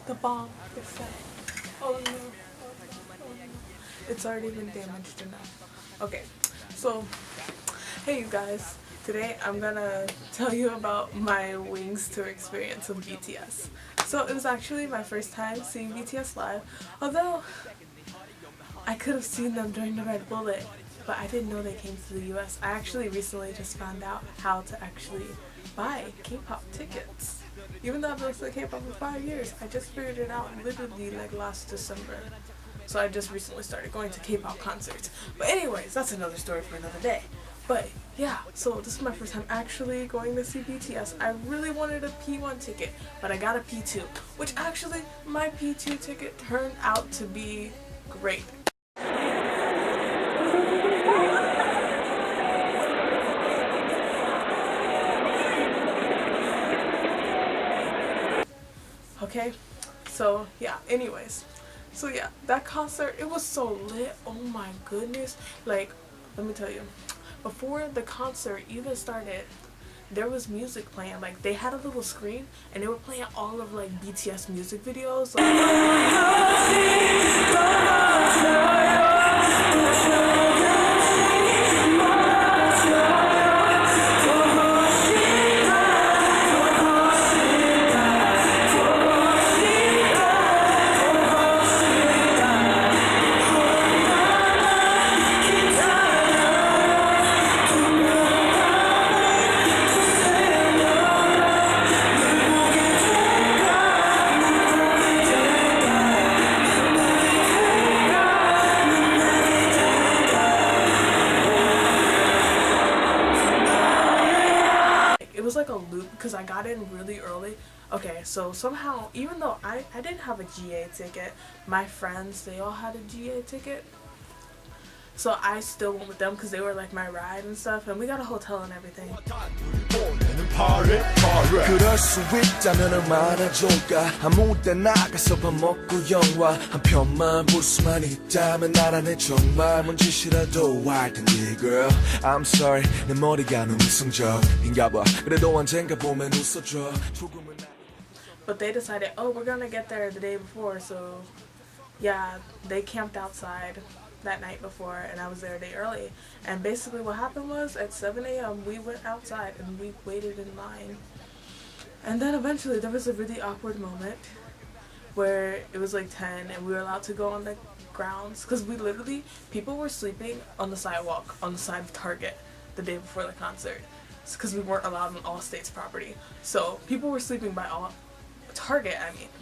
The bomb is set. Oh no. Oh no. It's already been damaged enough. Okay, so hey you guys. Today I'm gonna tell you about my Wings tour experience with BTS. So it was actually my first time seeing BTS live, although I could have seen them during the Red Bullet, but I didn't know they came to the US. I actually recently just found out how to actually buy K-pop tickets. Even though I've been listening to K-pop for 5 years, I just figured it out literally like last December. So I just recently started going to K-pop concerts. But anyways, that's another story for another day. But yeah, so this is my first time actually going to see BTS. I really wanted a P1 ticket, but I got a P2, which actually my P2 ticket turned out to be great. Okay, so yeah, anyways, so yeah, that concert, it was so lit. Oh my goodness. Like, let me tell you, before the concert even started, there was music playing. Like, they had a little screen and they were playing all of like BTS music videos, like a loop because I got in really early. Okay, so somehow, even though I didn't have a GA ticket, my friends, they all had a GA ticket. So I still went with them because they were like my ride and stuff, and we got a hotel and everything. 그럴 수 있다면 얼마나 좋을까 아무 때나 가서 밥 먹고 영화 한 편만 볼 수만 있다면 나라네 정말 뭔 짓이라도 할 텐데 girl I'm sorry 내 머리가 너무 이성적인가 봐 그래도 언젠가 보면 웃어줘 조금은. But they decided, oh, we're gonna get there the day before, so yeah, they camped outside that night before, and I was there a day early. And basically what happened was at 7 a.m. we went outside and we waited in line. And then eventually there was a really awkward moment where it was like 10 and we were allowed to go on the grounds because we literally, people were sleeping on the sidewalk on the side of Target the day before the concert because we weren't allowed on Allstate's property. So people were sleeping by Target,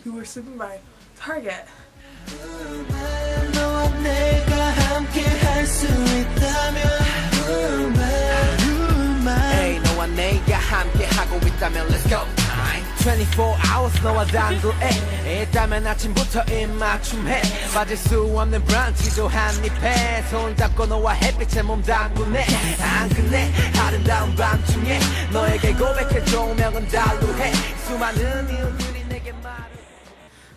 we were sleeping by Target. Hey, 너와 내가 함께 하고 있다면 let's go 24 hours 너와 단둘에 있다면 아침부터 입맞춤해 빠질 수 없는 브런치도 한입해 손잡고 너와 햇빛에 몸 담그네 안 끝내 아름다운 밤중에 너에게 고백해 조명은 달루해 수많은 이유들이 내게 말해.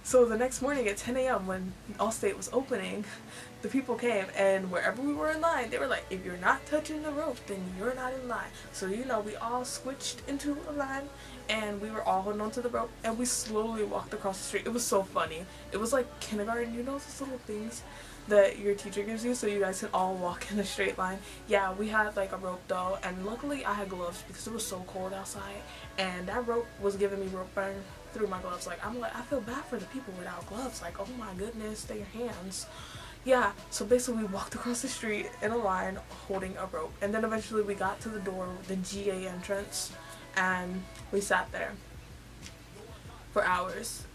So the next morning at 10 a.m. when Allstate was opening, the people came, and wherever we were in line, they were like, if you're not touching the rope, then you're not in line. So, you know, we all switched into a line, and we were all holding onto the rope, and we slowly walked across the street. It was so funny. It was like kindergarten, you know, those little things that your teacher gives you so you guys can all walk in a straight line. Yeah, we had like a rope though, and luckily I had gloves because it was so cold outside, and that rope was giving me rope burn through my gloves. Like, I feel bad for the people without gloves. Like, oh my goodness, they're your hands. Yeah, so basically we walked across the street in a line holding a rope, and then eventually we got to the door, the GA entrance, and we sat there for hours.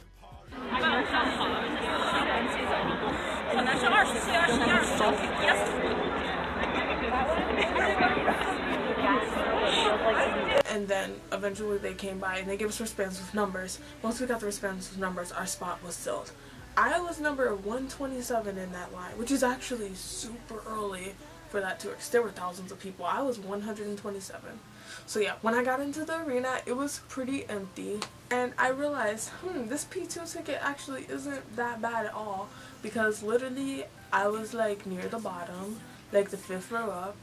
And then eventually they came by and they gave us wristbands with numbers. Once we got the wristbands with numbers, our spot was filled. I was number 127 in that line, which is actually super early for that tour because there were thousands of people. I was 127. So yeah, when I got into the arena, it was pretty empty, and I realized, this P2 ticket actually isn't that bad at all, because literally I was like near the bottom, like the 5th row up,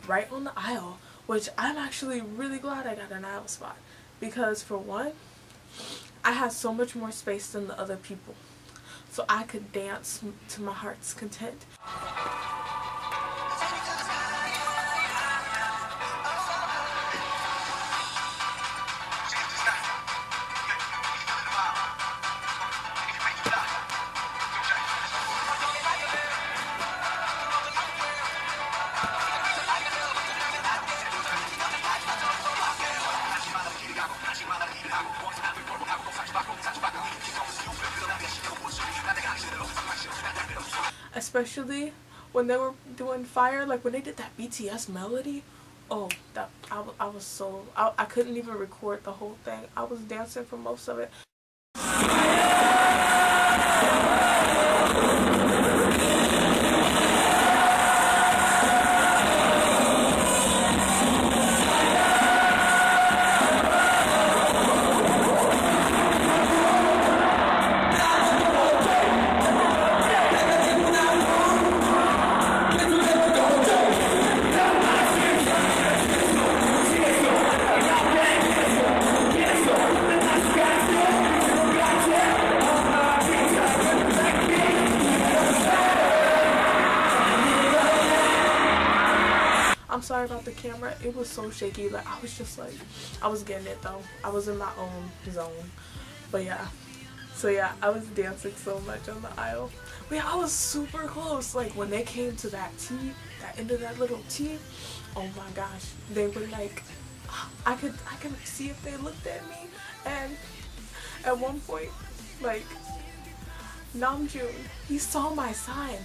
right on the aisle, which I'm actually really glad I got an aisle spot, because for one, I had so much more space than the other people, so I could dance to my heart's content. Especially when they were doing Fire, like when they did that BTS melody. Oh, that I was so I couldn't even record the whole thing. I was dancing for most of it. I'm sorry about the camera. It was so shaky. Like, I was just like, I was getting it though. I was in my own zone. But yeah. So yeah, I was dancing so much on the aisle. But yeah, I was super close. Like when they came to that T, that end of that little T, oh my gosh. They were like, I could see if they looked at me. And at one point, like, Namjoon, he saw my sign.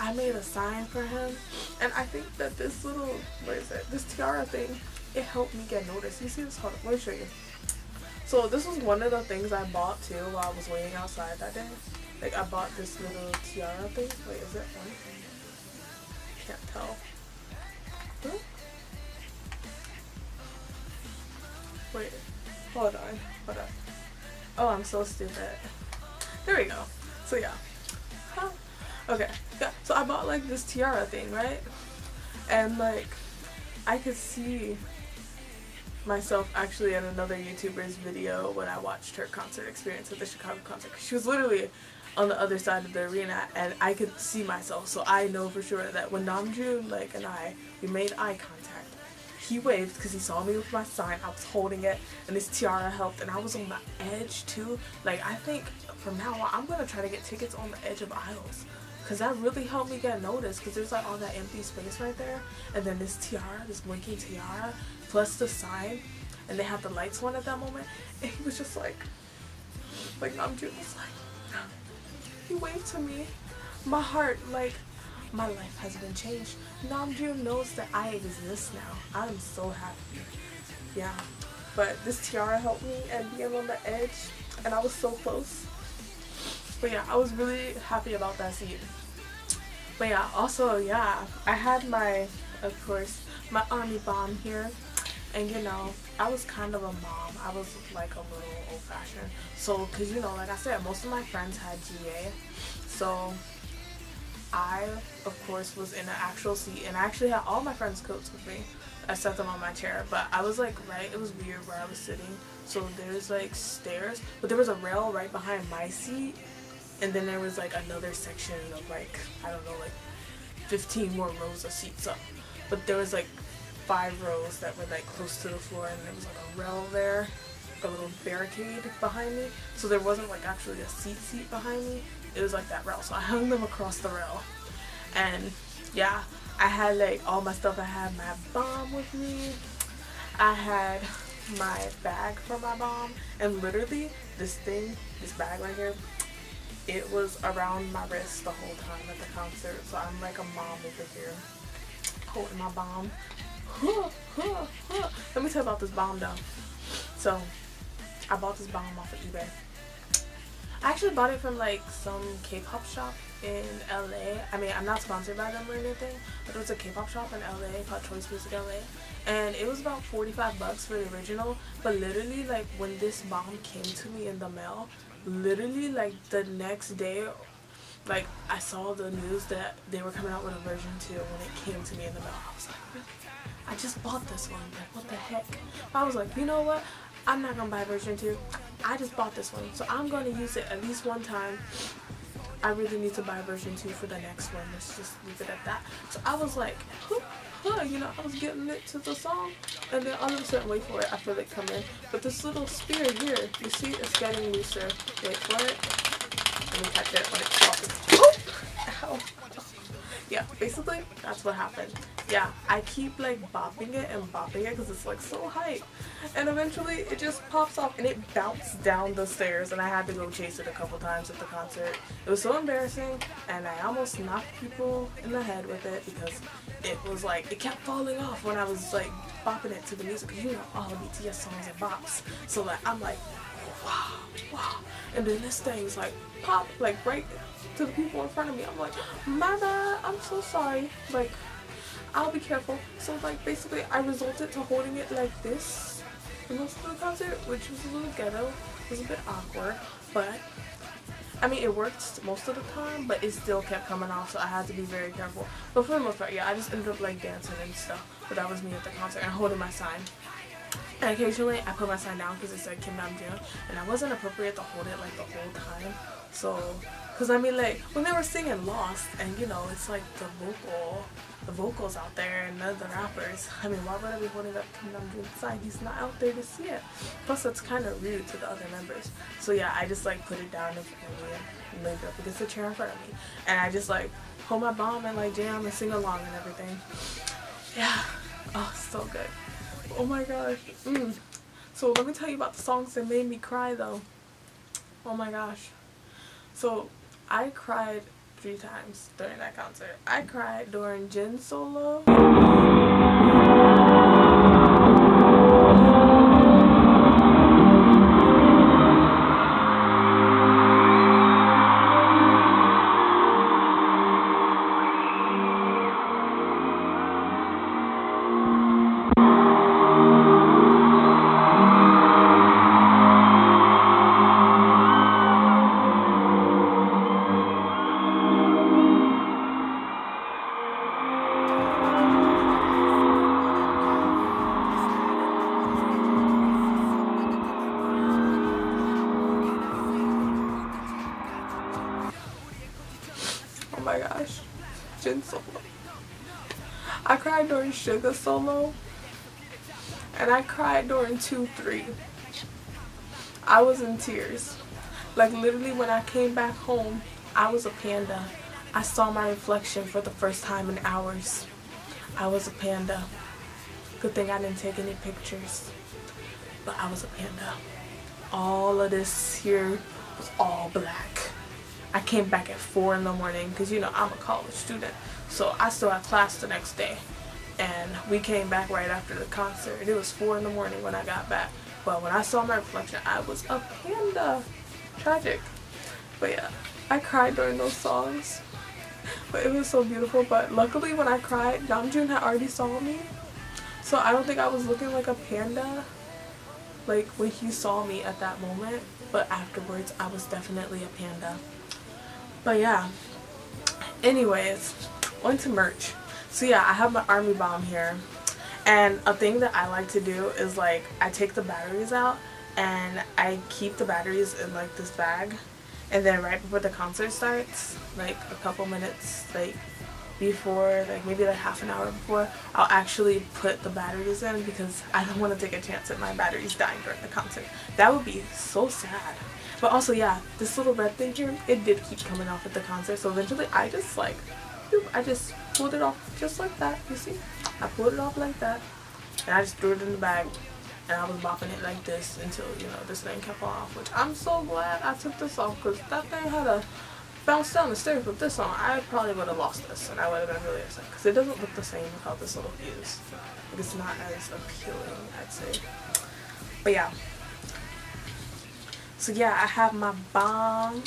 I made a sign for him, and I think that this little, what is it, this tiara thing, it helped me get noticed. You see this? Hold on, let me show you. So this was one of the things I bought too while I was waiting outside that day. Like I bought this little tiara thing. Wait, is it one? Can't tell. Hmm? Wait, hold on. Oh, I'm so stupid. There we go. So yeah. Huh? Okay, yeah, so I bought like this tiara thing, right? And like, I could see myself actually in another YouTuber's video when I watched her concert experience at the Chicago concert. She was literally on the other side of the arena and I could see myself, so I know for sure that when Namjoon and we made eye contact, he waved because he saw me with my sign. I was holding it and this tiara helped, and I was on the edge too. Like, I think from now on I'm gonna try to get tickets on the edge of aisles, because that really helped me get noticed, because there's like all that empty space right there, and then this tiara, this blinking tiara, plus the sign, and they had the lights on at that moment, and he was just like Namjoon was like, he waved to me. My heart, like, my life has been changed. Namjoon knows that I exist now. I'm so happy. Yeah, but this tiara helped me, and being on the edge, and I was so close. But yeah, I was really happy about that seat. But yeah, also, yeah, I had my, of course, my army bomb here. And you know, I was kind of a mom. I was like a little old-fashioned. So, because you know, like I said, most of my friends had GA. So, I, of course, was in an actual seat. And I actually had all my friends' coats with me. I set them on my chair. But I was like, right, it was weird where I was sitting. So, there's like stairs. But there was a rail right behind my seat. And then there was like another section of like, I don't know, like 15 more rows of seats up. But there was like 5 rows that were like close to the floor, and there was like a rail there, a little barricade behind me. So there wasn't like actually a seat behind me. It was like that rail. So I hung them across the rail. And yeah, I had like all my stuff. I had my bomb with me. I had my bag for my bomb. And literally this bag right here, it was around my wrist the whole time at the concert. So I'm like a mom over here holding my bomb. Let me tell you about this bomb though. So I bought this bomb off of eBay. I actually bought it from like some K-pop shop in LA. I mean, I'm not sponsored by them or anything, but it was a K-pop shop in LA called Choice Music LA. And it was about $45 for the original. But literally, like, when this bomb came to me in the mail, literally like the next day, like, I saw the news that they were coming out with a version 2 when it came to me in the mail. I was like, really? I just bought this one. Like, what the heck? I was like, you know what? I'm not gonna buy version 2. I just bought this one, so I'm going to use it at least one time. I really need to buy version 2 for the next one. Let's just leave it at that. So I was like, you know, I was getting it to the song, and then all of a sudden, wait for it, I feel it come in. But this little spear here, you see, it's getting looser. Wait for it. Let me catch it when it's popping. Oh! Ow. Yeah, basically, that's what happened. Yeah, I keep like bopping it because it's like so high, and eventually it just pops off and it bounced down the stairs, and I had to go chase it a couple times at the concert. It was so embarrassing, and I almost knocked people in the head with it because it was like it kept falling off when I was like bopping it to the music. You know, all the BTS songs are bops, so like I'm like wow, and then this thing's like pop like right to the people in front of me. I'm like, my bad, I'm so sorry, like I'll be careful. So like basically I resorted to holding it like this for most of the concert, which was a little ghetto. It was a bit awkward, but I mean it worked most of the time, but it still kept coming off, so I had to be very careful. But for the most part, yeah, I just ended up like dancing and stuff. But that was me at the concert and holding my sign. And occasionally I put my sign down because it said Kim Namjoon, and I wasn't appropriate to hold it like the whole time. So, because I mean like when they were singing Lost, and you know it's like the vocals out there and the rappers, I mean why would I be holding up Kim Namjoon's sign? He's not out there to see it. Plus it's kind of rude to the other members. So yeah, I just like put it down in front of me and laid it up against the chair in front of me, and I just like hold my bomb and like jam and sing along and everything. Yeah, oh so good. Oh my gosh. So let me tell you about the songs that made me cry though. Oh my gosh. So I cried 3 times during that concert. I cried during Jin's solo. Oh my gosh, Jin solo. I cried during Suga solo, and I cried during 2-3. I was in tears. Like literally when I came back home, I was a panda. I saw my reflection for the first time in hours. I was a panda. Good thing I didn't take any pictures, but I was a panda. All of this here was all black. I came back at 4 in the morning because you know I'm a college student, so I still had class the next day, and we came back right after the concert. It was 4 in the morning when I got back, but when I saw my reflection, I was a panda. Tragic. But yeah, I cried during those songs, but it was so beautiful. But luckily when I cried, Namjoon had already saw me, so I don't think I was looking like a panda like when he saw me at that moment, but afterwards I was definitely a panda. But yeah, anyways, on to merch. So yeah, I have my army bomb here, and a thing that I like to do is like I take the batteries out and I keep the batteries in like this bag, and then right before the concert starts, like a couple minutes like before, like maybe like half an hour before, I'll actually put the batteries in because I don't want to take a chance at my batteries dying during the concert. That would be so sad. But also yeah, this little red thing here, it did keep coming off at the concert, so eventually I just like I just pulled it off just like that. You see, I pulled it off like that, and I just threw it in the bag, and I was bopping it like this until you know this thing kept off, which I'm so glad I took this off, because that thing had a bounce down the stairs with this on. I probably would have lost this, and I would have been really upset because it doesn't look the same without this little fuse. Like, it's not as appealing, I'd say. But yeah. So yeah, I have my bomb.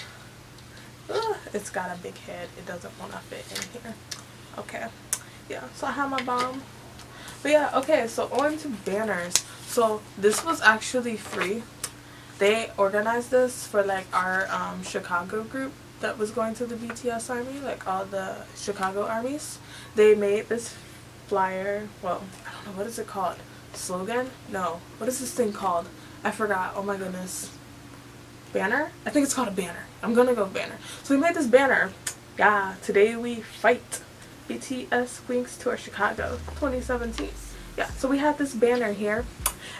It's got a big head. It doesn't want to fit in here. Okay. Yeah, so I have my bomb. But yeah, okay, so on to banners. So this was actually free. They organized this for like our Chicago group that was going to the BTS army, like all the Chicago armies. They made this flyer. Well, I don't know, what is it called? Slogan? No. What is this thing called? I forgot. Oh my goodness. banner. I think it's called a banner. I'm gonna go banner. So we made this banner. Yeah, today we fight. BTS Wings Tour Chicago 2017. Yeah, so we had this banner here.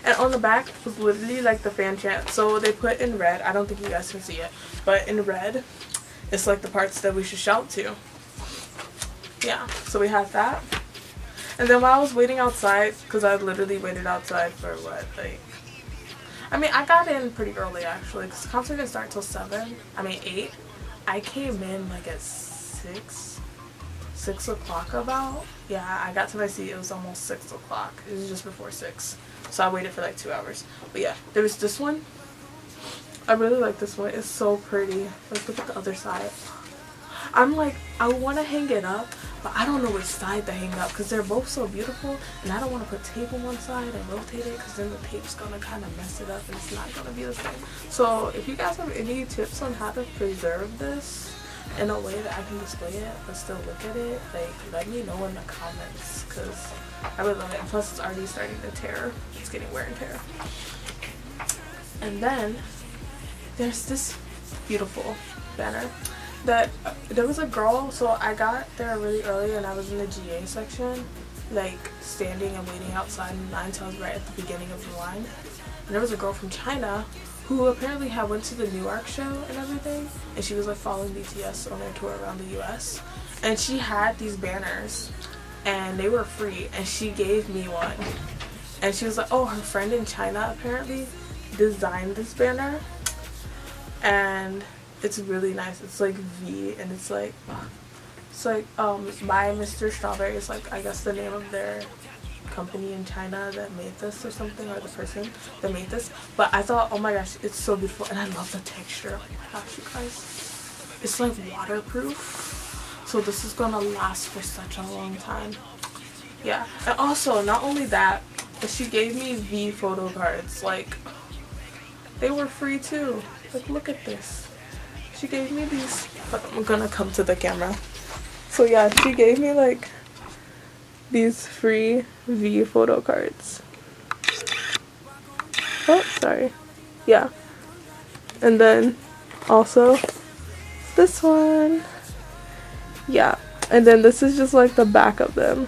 And on the back was literally like the fan chant. So they put in red. I don't think you guys can see it. But in red, it's like the parts that we should shout to. Yeah, so we had that. And then while I was waiting outside, because I literally waited outside for what, like, I mean, I got in pretty early actually, because the concert didn't start till 8. I came in like at 6 o'clock about. Yeah, I got to my seat, it was almost 6 o'clock. It was just before 6. So I waited for like 2 hours. But yeah, there was this one. I really like this one. It's so pretty. Let's look at the other side. I'm like, I want to hang it up, but I don't know which side to hang up because they're both so beautiful, and I don't want to put tape on one side and rotate it because then the tape's going to kind of mess it up and it's not going to be the same. So if you guys have any tips on how to preserve this in a way that I can display it but still look at it, like, let me know in the comments because I would love it. And plus it's already starting to tear. It's getting wear and tear. And then there's this beautiful banner that there was a girl, so I got there really early and I was in the GA section, like standing and waiting outside in line until I was right at the beginning of the line. And there was a girl from China who apparently had went to the Newark show and everything, and she was like following BTS on their tour around the US, and she had these banners and they were free, and she gave me one, and she was like, oh, her friend in China apparently designed this banner, and it's really nice. It's like V, and it's like by Mr. Strawberry is like, I guess, the name of their company in China that made this or something, or the person that made this. But I thought, oh my gosh, it's so beautiful, and I love the texture. Oh my gosh, you guys, it's like waterproof, so this is gonna last for such a long time. Yeah, and also not only that, but she gave me V photo cards. Like, they were free too. Like, look at this. She gave me these, but I'm gonna come to the camera. So yeah, she gave me like these free V photo cards. Oh, sorry. Yeah. And then also this one. Yeah. And then this is just like the back of them.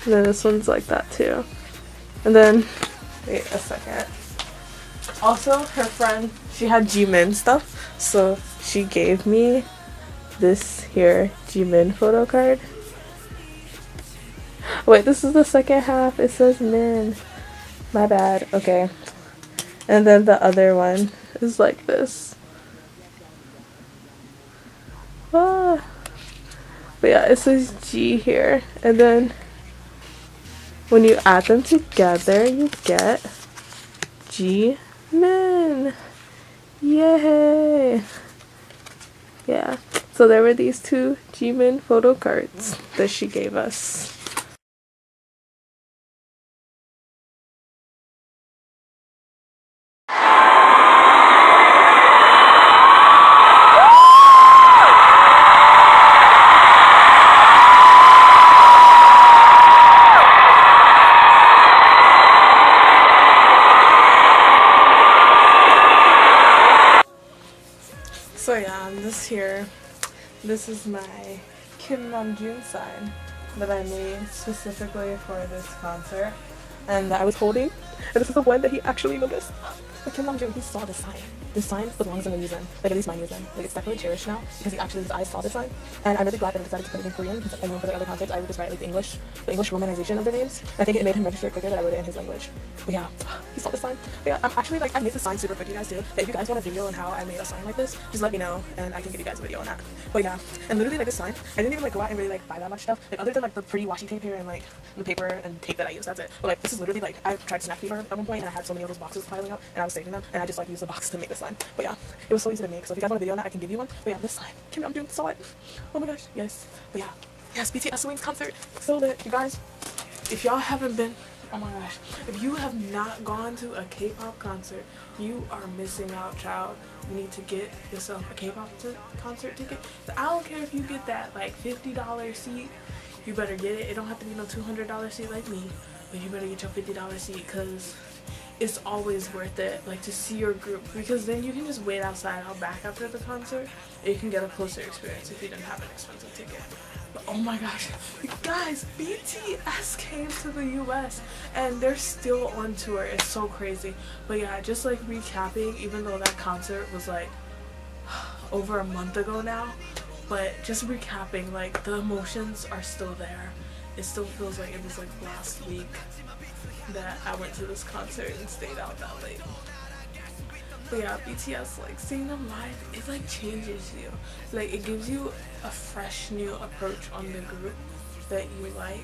And then this one's like that too. And then, wait a second. Also, her friend, she had Jimin stuff, so she gave me this here Jimin photo card. Wait, this is the second half. It says Min. My bad. Okay. And then the other one is like this. Ah. But yeah, it says G here. And then when you add them together, you get G-Min. Yay! Yeah, so there were these two G-Min photo cards that she gave us. So yeah, this is my Kim Namjoon sign that I made specifically for this concert, and that I was holding, and this is the one that he actually noticed. But Kim Namjoon, he saw this sign. This sign belongs in the museum, like at least my museum. Like, it's definitely cherished now because his eyes saw this sign, and I'm really glad that I decided to put it in Korean because I know for the other concerts I would just write like the English romanization of their names. And I think it made him register quicker that I wrote it in his language. But yeah, he saw this sign. But yeah, I'm actually like, I made this sign super quick, you guys too. But if you guys want a video on how I made a sign like this, just let me know and I can give you guys a video on that. But yeah, and literally like this sign, I didn't even like go out and really like buy that much stuff. Like, other than like the pretty washi tape here and like the paper and tape that I use, that's it. But like, this is literally like, I tried snack paper at one point and I had so many of those boxes piling up and I was saving them and I just like used the box to make this sign. But yeah, it was so easy to make. So if you guys want a video on that, I can give you one. But yeah, this sign, Kim Namjoon saw it. Oh my gosh, yes. But yeah, yes, BTS Wings concert, so lit. You guys, if y'all haven't been, oh my gosh, if you have not gone to a K-pop concert, you are missing out, child. You need to get yourself a K-pop concert ticket. I don't care if you get that like $50 seat, you better get it. It don't have to be no $200 seat like me. but you better get your $50 seat because it's always worth it, like, to see your group, because then you can just wait outside out back after the concert and you can get a closer experience if you didn't have an expensive ticket. But oh my gosh, you guys, BTS came to the US and they're still on tour. It's so crazy. But yeah, just like recapping, even though that concert was like over a month ago now, but just recapping, like, the emotions are still there. It still feels like it was like last week that I went to this concert and stayed out that late. But yeah, BTS, like, seeing them live, it like changes you. Like, it gives you a fresh new approach on the group that you like,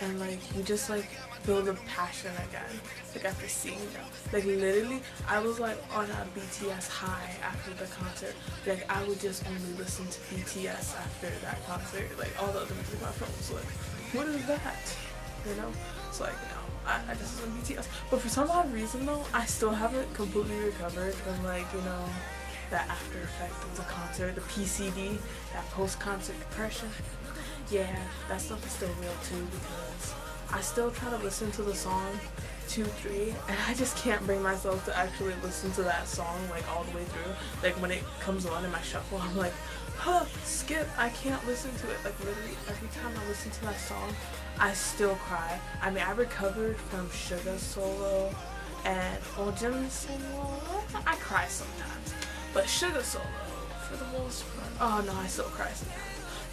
and like you just like feel the passion again, like after seeing them. Like, literally, I was like on a BTS high after the concert. Like, I would just only listen to BTS after that concert. Like, all the other music, my phone was like, what is that? You know? So like, no, I just listen to BTS. But for some odd reason though, I still haven't completely recovered from, like, you know, that after effect of the concert, the PCD, that post-concert depression. Yeah, that stuff is still real too, because I still try to listen to the song 2, 3, and I just can't bring myself to actually listen to that song like all the way through. Like, when it comes on in my shuffle, I'm like, huh, skip. I can't listen to it. Like, literally every time I listen to that song, I still cry. I mean, I recovered from Sugar Solo and Ojin Solo. I cry sometimes, but Sugar Solo, for the most part, oh no, I still cry sometimes.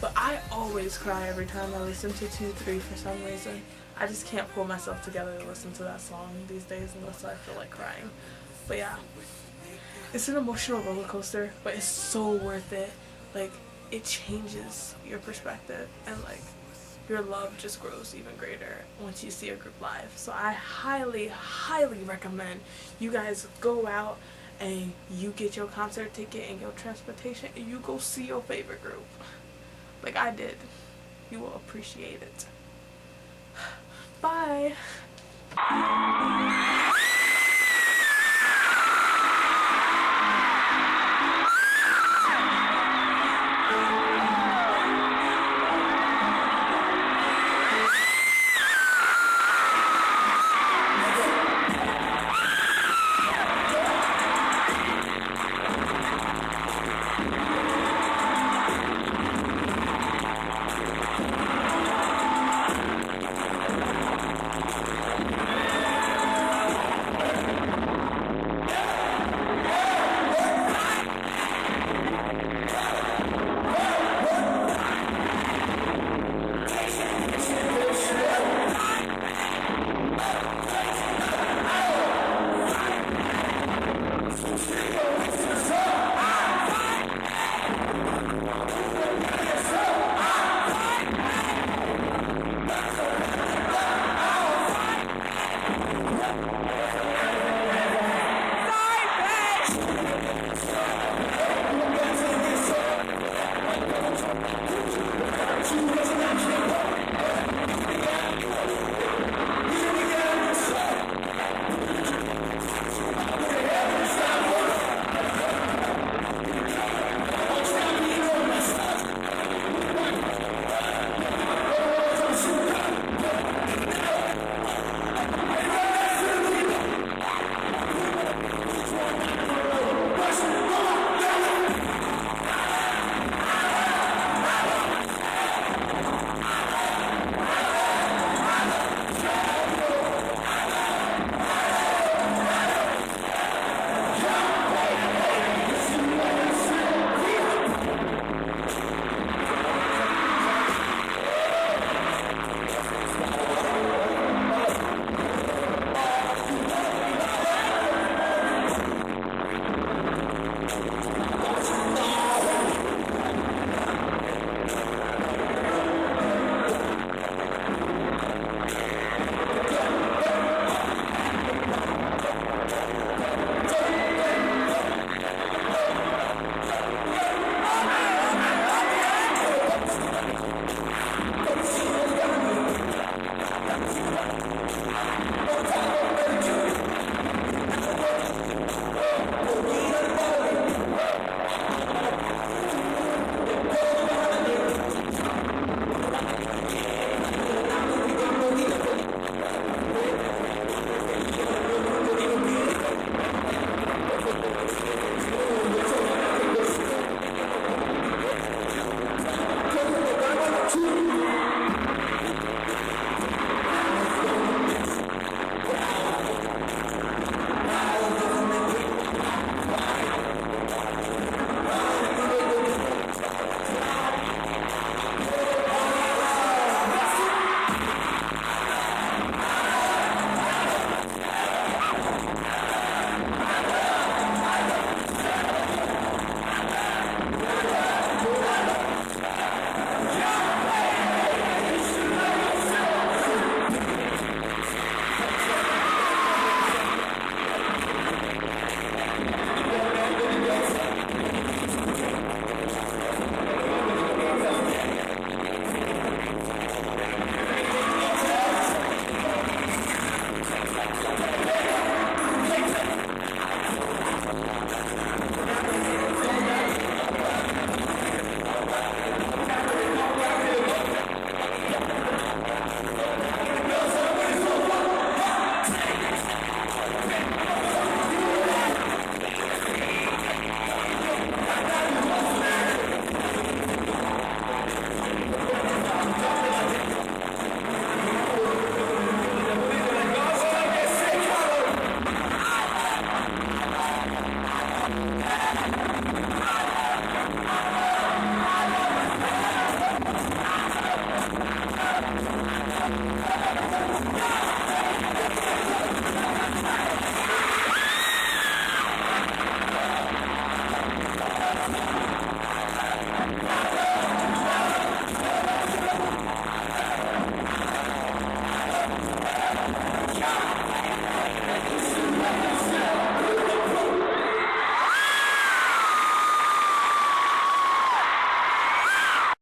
But I always cry every time I listen to 2, 3 for some reason. I just can't pull myself together to listen to that song these days unless I feel like crying. But yeah, it's an emotional roller coaster, but it's so worth it. Like, it changes your perspective, and like, your love just grows even greater once you see a group live. So I highly, highly recommend you guys go out and you get your concert ticket and your transportation and you go see your favorite group. Like I did. You will appreciate it. Bye.